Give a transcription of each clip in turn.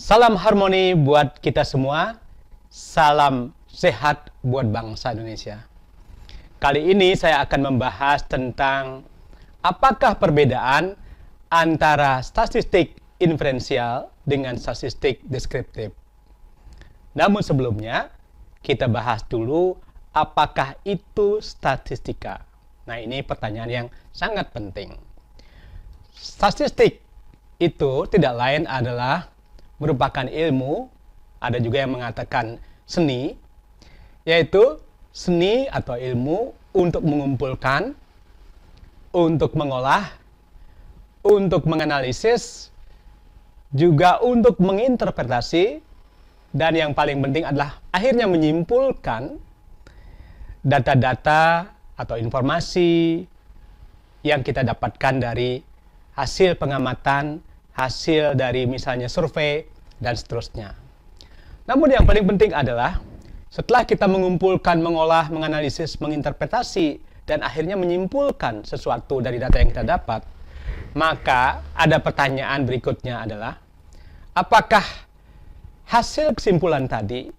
Salam harmoni buat kita semua, salam sehat buat bangsa Indonesia. Kali ini saya akan membahas tentang apakah perbedaan antara statistik inferensial dengan statistik deskriptif. Namun sebelumnya, kita bahas dulu apakah itu statistika. Nah, ini pertanyaan yang sangat penting. Statistik itu tidak lain adalah merupakan ilmu, ada juga yang mengatakan seni, yaitu seni atau ilmu untuk mengumpulkan, untuk mengolah, untuk menganalisis, juga untuk menginterpretasi, dan yang paling penting adalah akhirnya menyimpulkan data-data atau informasi yang kita dapatkan dari hasil pengamatan, hasil dari misalnya survei, dan seterusnya. Namun yang paling penting adalah setelah kita mengumpulkan, mengolah, menganalisis, menginterpretasi, dan akhirnya menyimpulkan sesuatu dari data yang kita dapat, maka ada pertanyaan berikutnya adalah, apakah hasil kesimpulan tadi,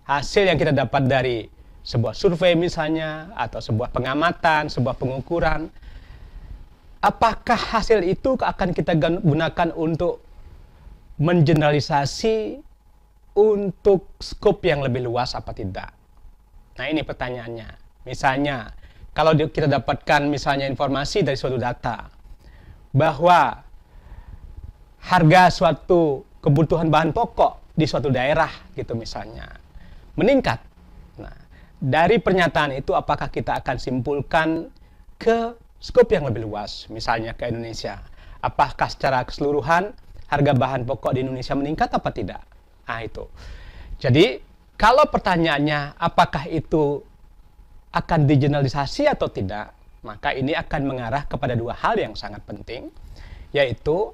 hasil yang kita dapat dari sebuah survei misalnya, atau sebuah pengamatan, sebuah pengukuran, apakah hasil itu akan kita gunakan untuk mengeneralisasi untuk skop yang lebih luas apa tidak? Nah, ini pertanyaannya. Misalnya, kalau kita dapatkan misalnya informasi dari suatu data bahwa harga suatu kebutuhan bahan pokok di suatu daerah gitu misalnya meningkat. Nah, dari pernyataan itu apakah kita akan simpulkan ke skop yang lebih luas, misalnya ke Indonesia. Apakah secara keseluruhan harga bahan pokok di Indonesia meningkat apa tidak? Nah, itu. Jadi, kalau pertanyaannya apakah itu akan digeneralisasi atau tidak, maka ini akan mengarah kepada dua hal yang sangat penting, yaitu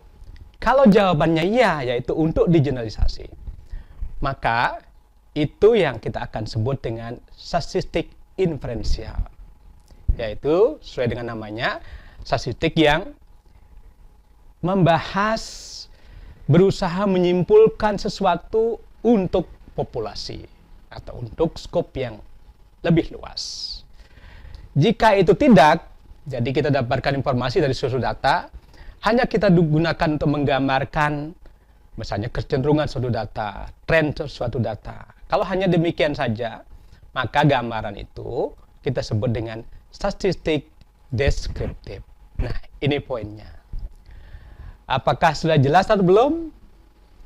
kalau jawabannya iya, yaitu untuk digeneralisasi, maka itu yang kita akan sebut dengan statistik inferensial, yaitu sesuai dengan namanya, statistik yang membahas, berusaha menyimpulkan sesuatu untuk populasi atau untuk skop yang lebih luas. Jika itu tidak, jadi kita dapatkan informasi dari suatu data, hanya kita gunakan untuk menggambarkan misalnya kecenderungan suatu data, tren suatu data. Kalau hanya demikian saja, maka gambaran itu kita sebut dengan statistik deskriptif. Nah, ini poinnya. Apakah sudah jelas atau belum?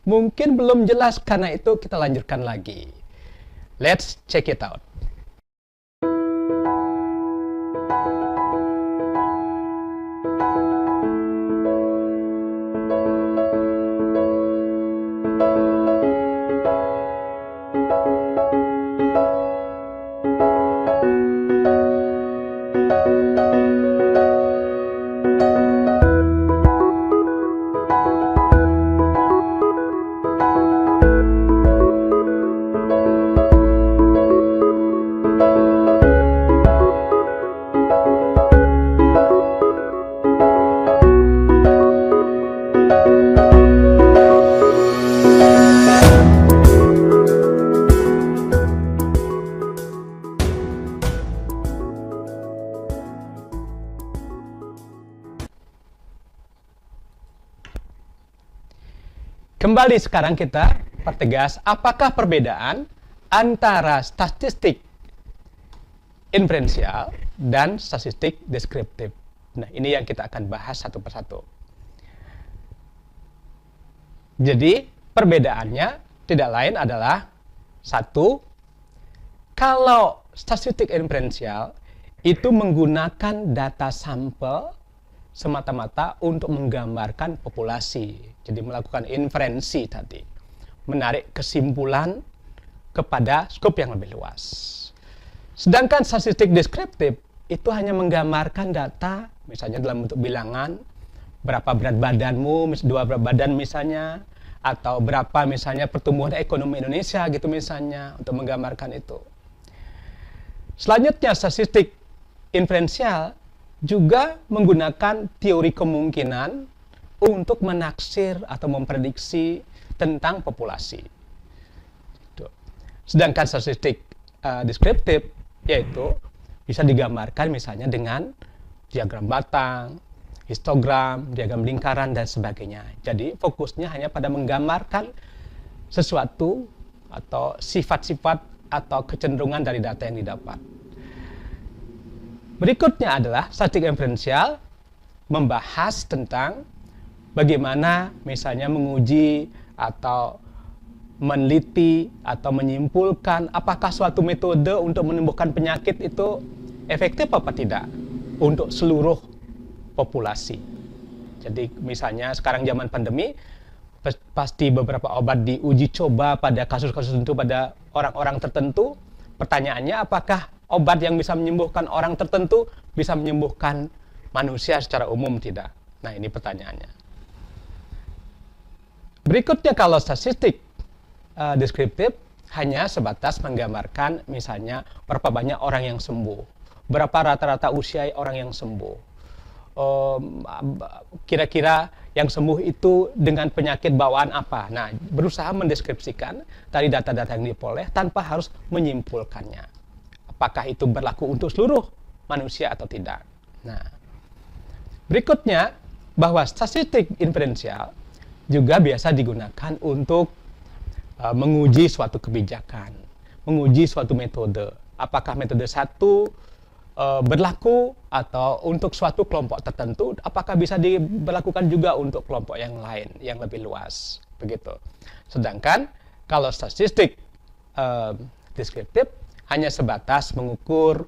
Mungkin belum jelas, karena itu kita lanjutkan lagi. Let's check it out. Kembali sekarang kita pertegas apakah perbedaan antara statistik inferensial dan statistik deskriptif. Nah, ini yang kita akan bahas satu persatu. Jadi, perbedaannya tidak lain adalah satu, kalau statistik inferensial itu menggunakan data sampel semata-mata untuk menggambarkan populasi. Jadi melakukan inferensi tadi, menarik kesimpulan kepada skop yang lebih luas. Sedangkan statistik deskriptif itu hanya menggambarkan data, misalnya dalam bentuk bilangan, berapa berat badanmu, dua berat badan misalnya, atau berapa misalnya pertumbuhan ekonomi Indonesia gitu misalnya, untuk menggambarkan itu. Selanjutnya, statistik inferensial juga menggunakan teori kemungkinan untuk menaksir atau memprediksi tentang populasi. Sedangkan statistik deskriptif yaitu bisa digambarkan misalnya dengan diagram batang, histogram, diagram lingkaran, dan sebagainya. Jadi fokusnya hanya pada menggambarkan sesuatu atau sifat-sifat atau kecenderungan dari data yang didapat. Berikutnya adalah statistik inferensial, membahas tentang bagaimana misalnya menguji atau meneliti atau menyimpulkan apakah suatu metode untuk menyembuhkan penyakit itu efektif apa tidak untuk seluruh populasi. Jadi misalnya sekarang zaman pandemi, pasti beberapa obat diuji coba pada kasus-kasus tertentu pada orang-orang tertentu. Pertanyaannya, apakah obat yang bisa menyembuhkan orang tertentu bisa menyembuhkan manusia secara umum? Tidak. Nah, ini pertanyaannya. Berikutnya, kalau statistik deskriptif hanya sebatas menggambarkan misalnya berapa banyak orang yang sembuh, berapa rata-rata usia orang yang sembuh, kira-kira yang sembuh itu dengan penyakit bawaan apa. Nah, berusaha mendeskripsikan dari data-data yang diperoleh tanpa harus menyimpulkannya. Apakah itu berlaku untuk seluruh manusia atau tidak. Nah, berikutnya, bahwa statistik inferensial juga biasa digunakan untuk menguji suatu kebijakan, menguji suatu metode. Apakah metode satu berlaku atau untuk suatu kelompok tertentu, apakah bisa diberlakukan juga untuk kelompok yang lain yang lebih luas, begitu. Sedangkan kalau statistik deskriptif hanya sebatas mengukur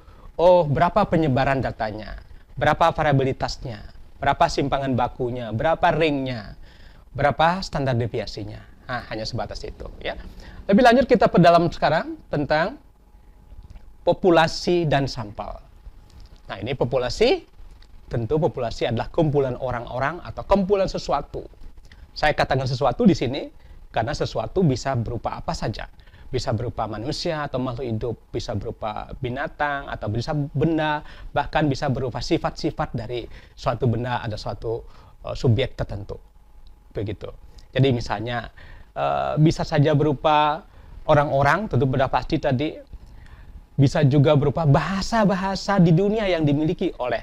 berapa penyebaran datanya, berapa variabilitasnya, berapa simpangan bakunya, berapa ringnya, berapa standar deviasinya. Nah, hanya sebatas itu, ya. Lebih lanjut kita perdalam sekarang tentang populasi dan sampel. Nah, ini populasi, tentu populasi adalah kumpulan orang-orang atau kumpulan sesuatu. Saya katakan sesuatu di sini karena sesuatu bisa berupa apa saja. Bisa berupa manusia atau makhluk hidup, bisa berupa binatang atau bisa benda, bahkan bisa berupa sifat-sifat dari suatu benda, ada suatu subjek tertentu. Begitu. Jadi misalnya bisa saja berupa orang-orang, tentu benda pasti tadi, bisa juga berupa bahasa-bahasa di dunia yang dimiliki oleh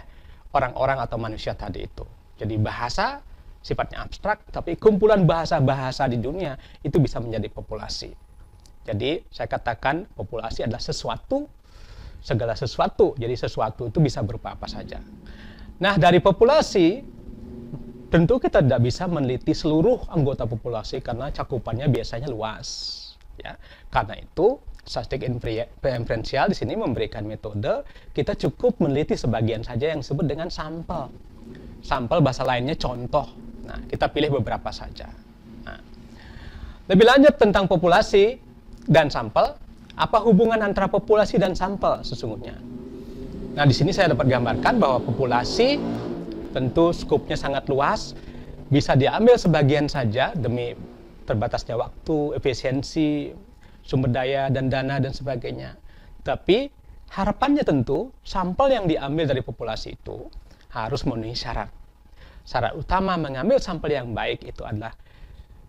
orang-orang atau manusia tadi itu. Jadi bahasa sifatnya abstrak, tapi kumpulan bahasa-bahasa di dunia itu bisa menjadi populasi. Jadi saya katakan populasi adalah sesuatu, segala sesuatu. Jadi sesuatu itu bisa berupa apa saja. Nah, dari populasi tentu kita tidak bisa meneliti seluruh anggota populasi karena cakupannya biasanya luas, ya. Karena itu statistik inferensial di sini memberikan metode kita cukup meneliti sebagian saja yang disebut dengan sampel. Sampel bahasa lainnya contoh. Nah, kita pilih beberapa saja. Nah, lebih lanjut tentang populasi dan sampel, apa hubungan antara populasi dan sampel sesungguhnya? Nah, di sini saya dapat gambarkan bahwa populasi tentu skupnya sangat luas, bisa diambil sebagian saja demi terbatasnya waktu, efisiensi, sumber daya, dan dana, dan sebagainya. Tapi harapannya tentu sampel yang diambil dari populasi itu harus memenuhi syarat. Syarat utama mengambil sampel yang baik itu adalah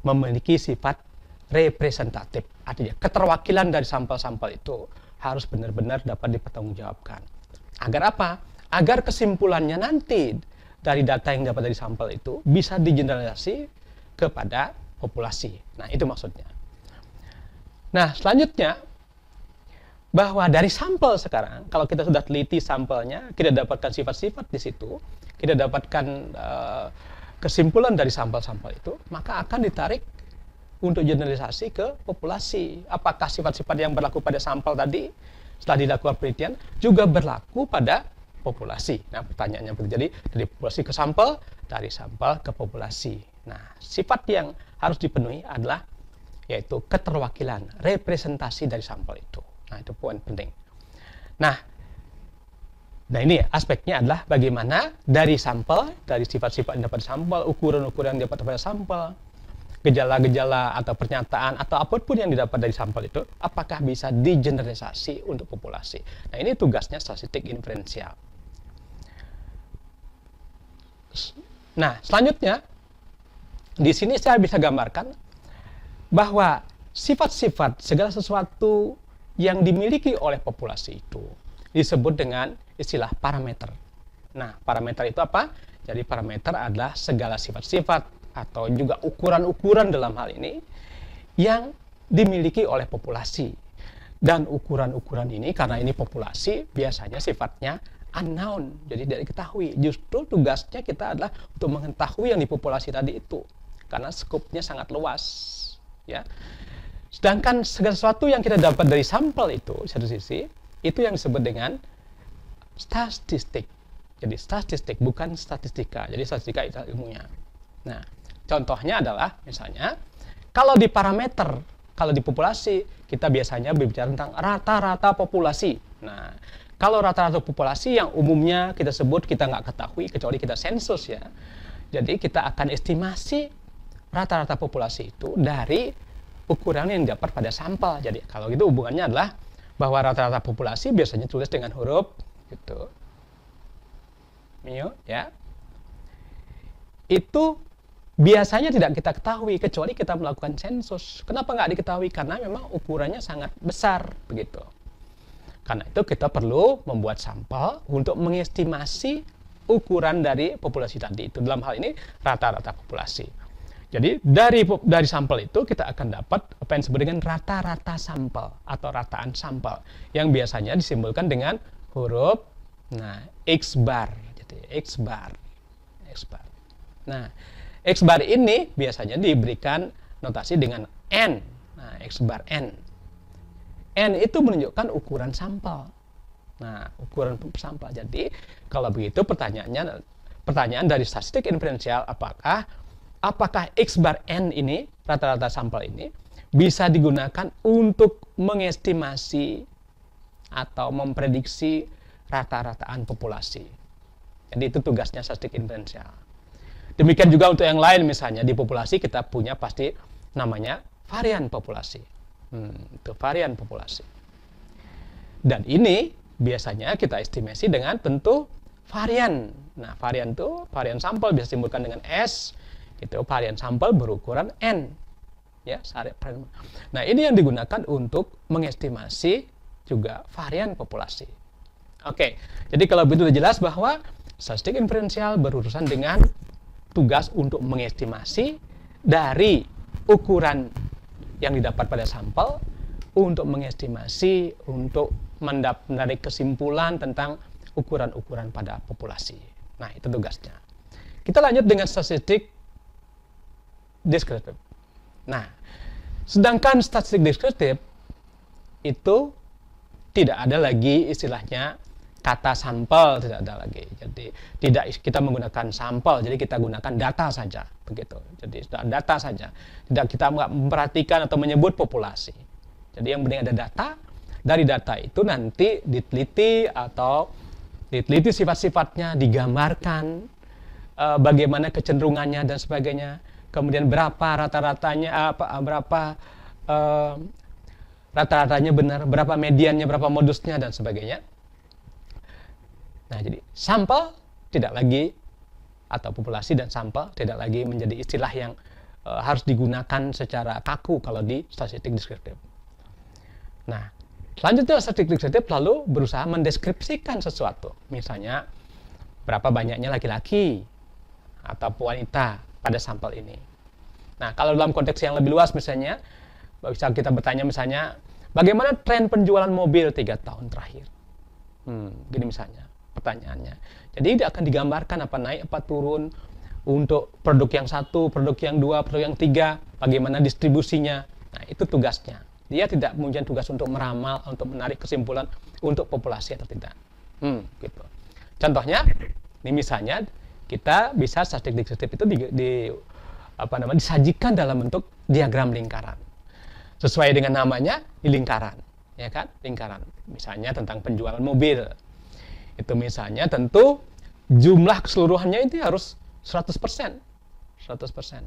memiliki sifat representatif. Artinya keterwakilan dari sampel-sampel itu harus benar-benar dapat dipertanggungjawabkan. Agar apa? Agar kesimpulannya nanti dari data yang dapat dari sampel itu bisa digeneralisasi kepada populasi. Nah, itu maksudnya. Nah, selanjutnya, bahwa dari sampel sekarang, kalau kita sudah teliti sampelnya, kita dapatkan sifat-sifat di situ, kita dapatkan kesimpulan dari sampel-sampel itu, maka akan ditarik untuk generalisasi ke populasi. Apakah sifat-sifat yang berlaku pada sampel tadi, setelah dilakukan penelitian, juga berlaku pada populasi. Nah, pertanyaannya begitu. Jadi dari populasi ke sampel, dari sampel ke populasi. Nah, sifat yang harus dipenuhi adalah yaitu keterwakilan, representasi dari sampel itu. Nah, itu poin penting. Nah ini aspeknya adalah bagaimana dari sampel, dari sifat-sifat yang dapat sampel, ukuran-ukuran yang dapat pada sampel, gejala-gejala atau pernyataan atau apapun yang didapat dari sampel itu, apakah bisa digeneralisasi untuk populasi. Nah, ini tugasnya statistik inferensial. Nah, selanjutnya Di sini saya bisa gambarkan bahwa sifat-sifat segala sesuatu yang dimiliki oleh populasi itu disebut dengan istilah parameter. Nah, parameter itu apa? Jadi parameter adalah segala sifat-sifat atau juga ukuran-ukuran dalam hal ini yang dimiliki oleh populasi. Dan ukuran-ukuran ini, karena ini populasi, biasanya sifatnya unknown, jadi tidak diketahui. Justru tugasnya kita adalah untuk mengetahui yang di populasi tadi itu, karena skopnya sangat luas, ya. Sedangkan segala sesuatu yang kita dapat dari sampel itu, satu sisi, itu yang disebut dengan statistik. Jadi statistik, bukan statistika. Jadi statistika itu ilmunya. Nah, contohnya adalah misalnya, kalau di parameter, kalau di populasi, kita biasanya berbicara tentang rata-rata populasi. Nah, kalau rata-rata populasi yang umumnya kita sebut, kita nggak ketahui, kecuali kita sensus ya. Jadi kita akan estimasi rata-rata populasi itu dari ukuran yang dapat pada sampel. Jadi kalau gitu hubungannya adalah bahwa rata-rata populasi biasanya tulis dengan huruf gitu. Mio, ya. Itu biasanya tidak kita ketahui kecuali kita melakukan sensus. Kenapa nggak diketahui? Karena memang ukurannya sangat besar begitu. Karena itu kita perlu membuat sampel untuk mengestimasi ukuran dari populasi tadi itu. Dalam hal ini rata-rata populasi. Jadi dari sampel itu kita akan dapat apa yang disebut dengan rata-rata sampel atau rataan sampel yang biasanya disimbolkan dengan huruf X bar. Jadi X bar. Nah, X bar ini biasanya diberikan notasi dengan N. Nah, X bar N. N itu menunjukkan ukuran sampel. Nah, ukuran sampel. Jadi, kalau begitu pertanyaan dari statistik inferensial apakah X bar N ini, rata-rata sampel ini, bisa digunakan untuk mengestimasi atau memprediksi rata-rataan populasi. Jadi itu tugasnya statistik inferensial. Demikian juga untuk yang lain, misalnya di populasi kita punya pasti namanya varian populasi. Itu varian populasi. Dan ini biasanya kita estimasi dengan tentu varian. Nah, varian itu varian sampel bisa disimpulkan dengan S. Itu varian sampel berukuran N. Ya, nah, ini yang digunakan untuk mengestimasi juga varian populasi. Oke, jadi kalau begitu sudah jelas bahwa statistik inferensial berurusan dengan tugas untuk mengestimasi dari ukuran yang didapat pada sampel untuk mengestimasi, untuk menarik kesimpulan tentang ukuran-ukuran pada populasi. Nah, itu tugasnya. Kita lanjut dengan statistik deskriptif. Nah, sedangkan statistik deskriptif itu tidak ada lagi istilahnya kata sampel, tidak ada lagi. Jadi tidak kita menggunakan sampel, jadi kita gunakan data saja, begitu. Jadi sudah data saja. Tidak kita memperhatikan atau menyebut populasi. Jadi yang penting ada data. Dari data itu nanti diteliti sifat-sifatnya, digambarkan bagaimana kecenderungannya dan sebagainya. Kemudian berapa rata-ratanya, rata-ratanya benar, berapa mediannya, berapa modusnya dan sebagainya. Nah, jadi sampel tidak lagi, atau populasi dan sampel tidak lagi menjadi istilah yang harus digunakan secara kaku kalau di statistik deskriptif. Nah, selanjutnya statistik deskriptif lalu berusaha mendeskripsikan sesuatu. Misalnya, berapa banyaknya laki-laki atau wanita pada sampel ini. Nah, kalau dalam konteks yang lebih luas misalnya, bisa kita bertanya misalnya, bagaimana tren penjualan mobil 3 tahun terakhir? Gini misalnya pertanyaannya. Jadi akan digambarkan apa naik apa turun untuk produk yang 1, produk yang 2, produk yang 3, bagaimana distribusinya. Nah, itu tugasnya. Dia tidak mempunyai tugas untuk meramal, untuk menarik kesimpulan untuk populasi atau tidak. Gitu. Contohnya, ini misalnya kita bisa statistik deskriptif itu disajikan dalam bentuk diagram lingkaran. Sesuai dengan namanya, di lingkaran, ya kan? Lingkaran. Misalnya tentang penjualan mobil. Itu misalnya tentu jumlah keseluruhannya itu harus 100%. 100%.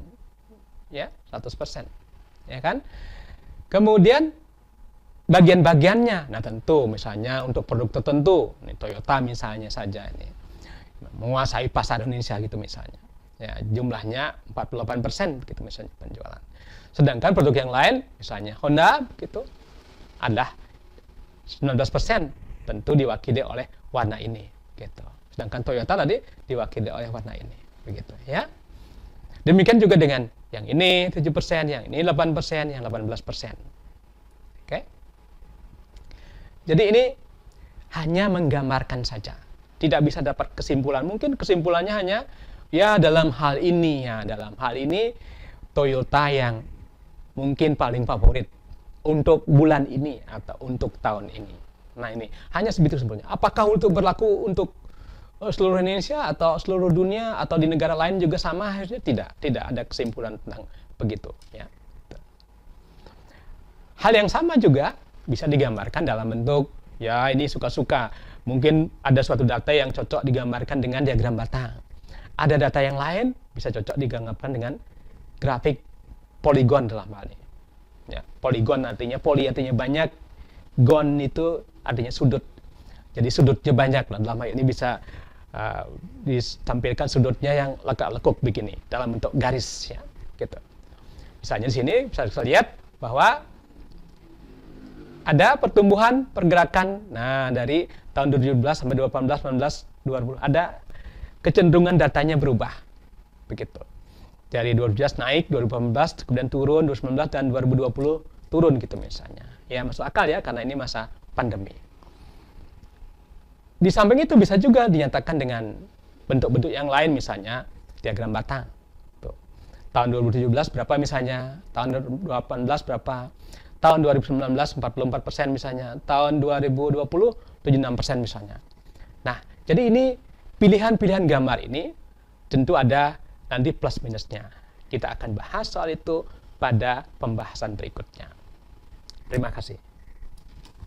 Ya, 100%. Ya kan? Kemudian bagian-bagiannya. Nah, tentu misalnya untuk produk tertentu, ini Toyota misalnya saja ini menguasai pasar Indonesia gitu misalnya. Ya, jumlahnya 48% gitu misalnya penjualan. Sedangkan produk yang lain, misalnya Honda gitu, ada 19%, tentu diwakili oleh warna ini gitu. Sedangkan Toyota tadi diwakili oleh warna ini, begitu ya. Demikian juga dengan yang ini 7%, yang ini 8%, yang 18%. Oke. Jadi ini hanya menggambarkan saja. Tidak bisa dapat kesimpulan. Mungkin kesimpulannya hanya ya dalam hal ini Toyota yang mungkin paling favorit untuk bulan ini atau untuk tahun ini. Nah, ini hanya segitu sebenarnya. Apakah untuk berlaku untuk seluruh Indonesia atau seluruh dunia atau di negara lain juga sama? Harusnya tidak ada kesimpulan tentang begitu ya. Hal yang sama juga bisa digambarkan dalam bentuk ya ini suka-suka. Mungkin ada suatu data yang cocok digambarkan dengan diagram batang. Ada data yang lain bisa cocok digambarkan dengan grafik poligon dalam hal ini. Ya, poligon artinya artinya banyak, gon itu artinya sudut. Jadi sudutnya banyak. Nah, dalam hal ini bisa ditampilkan sudutnya yang lekuk-lekuk begini dalam bentuk garis ya, gitu. Misalnya di sini bisa lihat bahwa ada pertumbuhan pergerakan. Nah, dari tahun 2017 sampai 2018, 19, 20 ada kecenderungan datanya berubah. Begitu. Dari 2017 naik, 2018 kemudian turun, 2019 dan 2020 turun gitu misalnya. Ya masuk akal ya karena ini masa pandemi. Di samping itu bisa juga dinyatakan dengan bentuk-bentuk yang lain misalnya diagram batang. Tuh. Tahun 2017 berapa misalnya, tahun 2018 berapa, tahun 2019 44% misalnya, tahun 2020 76% misalnya. Nah, jadi ini pilihan-pilihan gambar ini tentu ada nanti plus minusnya. Kita akan bahas soal itu pada pembahasan berikutnya. Terima kasih.